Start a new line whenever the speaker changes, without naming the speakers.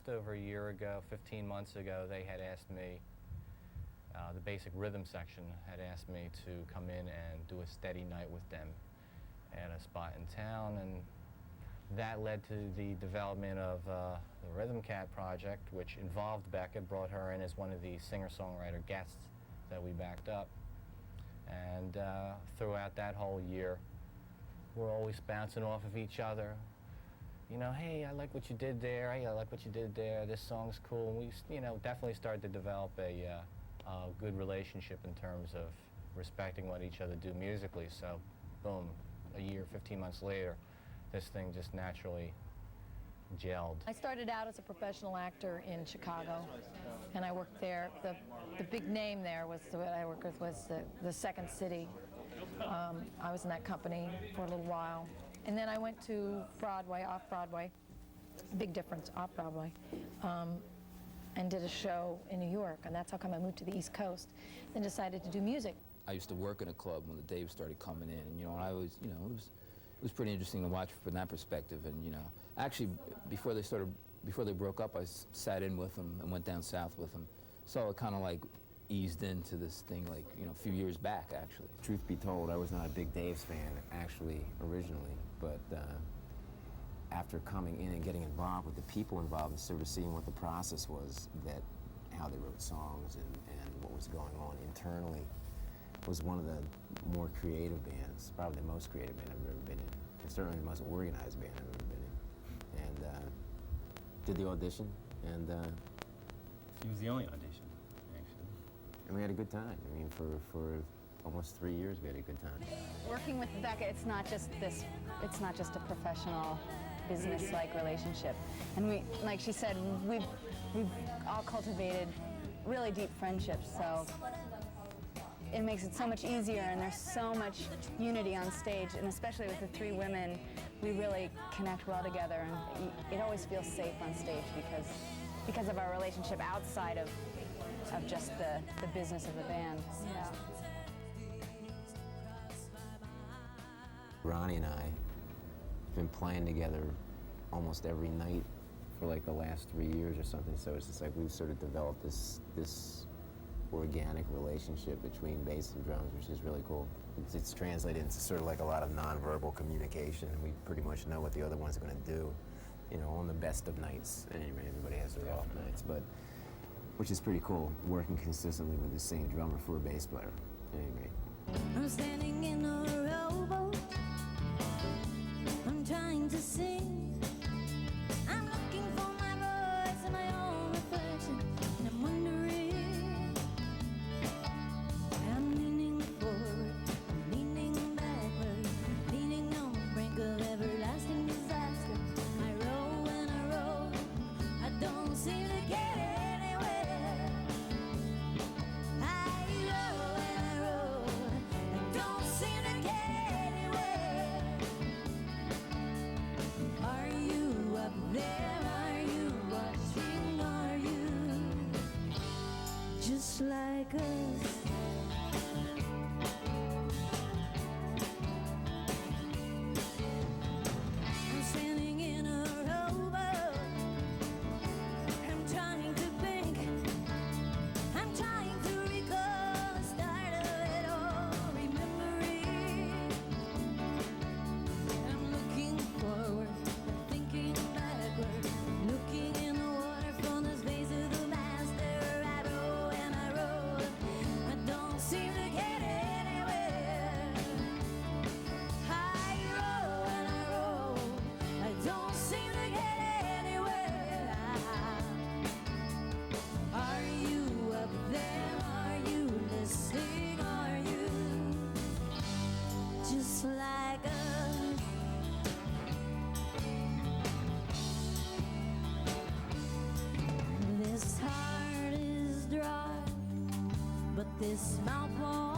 just over a year ago, 15 months ago, they had asked me, the basic rhythm section had asked me to come in and do a steady night with them at a spot in town, and that led to the development of the Rhythm Cat project, which involved Bekka, brought her in as one of the singer-songwriter guests that we backed up. And throughout that whole year, we're always bouncing off of each other. You know, hey, I like what you did there. Hey, I like what you did there. This song's cool. And we, you know, definitely started to develop a good relationship in terms of respecting what each other do musically. So, boom, a year, 15 months later, this thing just naturally gelled.
I started out as a professional actor in Chicago, and I worked there. The big name there was what I worked with was the Second City. I was in that company for a little while, and then I went to Broadway, off Broadway. Big difference, off Broadway, and did a show in New York, and that's how come I moved to the East Coast. Then decided to do music.
I used to work in a club when the Daves started coming in, and I was, it was pretty interesting to watch from that perspective. And actually, before they broke up, I sat in with them and went down south with them. So it kind of like eased into this thing, like a few years back, actually.
Truth be told, I was not a big Daves fan actually originally, but after coming in and getting involved with the people involved and sort of seeing what the process was, how they wrote songs and what was going on internally, was one of the more creative bands, probably the most creative band I've ever been in, and certainly the most organized band I've ever been in. And did the audition, and
it was the only audition, actually.
And we had a good time. I mean, for almost 3 years, we had a good time.
Working with Bekka, it's not just a professional, business-like relationship. And we, like she said, we've all cultivated really deep friendships, so it makes it so much easier, and there's so much unity on stage, and especially with the three women, we really connect well together, and it always feels safe on stage because of our relationship outside of just the business of the band. Yeah.
Ronnie and I have been playing together almost every night for like the last 3 years or something, so it's just like we've sort of developed this organic relationship between bass and drums, which is really cool. It's translated into sort of like a lot of nonverbal communication, and we pretty much know what the other one's going to do, on the best of nights. Anyway, everybody has their off nights, but which is pretty cool, working consistently with the same drummer for a bass player. Anyway.
I'm standing in a rowboat, I'm trying to sing, I'm looking for my voice and my own reflection, and I'm wondering, I'm leaning forward, I'm leaning backward, I'm leaning on the brink of everlasting disaster. I roll and I roll, I don't seem to get anywhere. I roll and I roll, I don't seem to get anywhere. Are you up there? Are you watching? Are you just like us? I'm standing in a rowboat, I'm trying to think, I'm trying to recall the start of it all, remembering. I'm looking forward, I'm thinking backward, looking in the water from the space of the master. I roll and I roll, I don't seem to get anywhere. I roll and I roll, I don't seem to get anywhere. Are you up there? Are you listening? Are you just like us? This heart is dry, but this mouth won't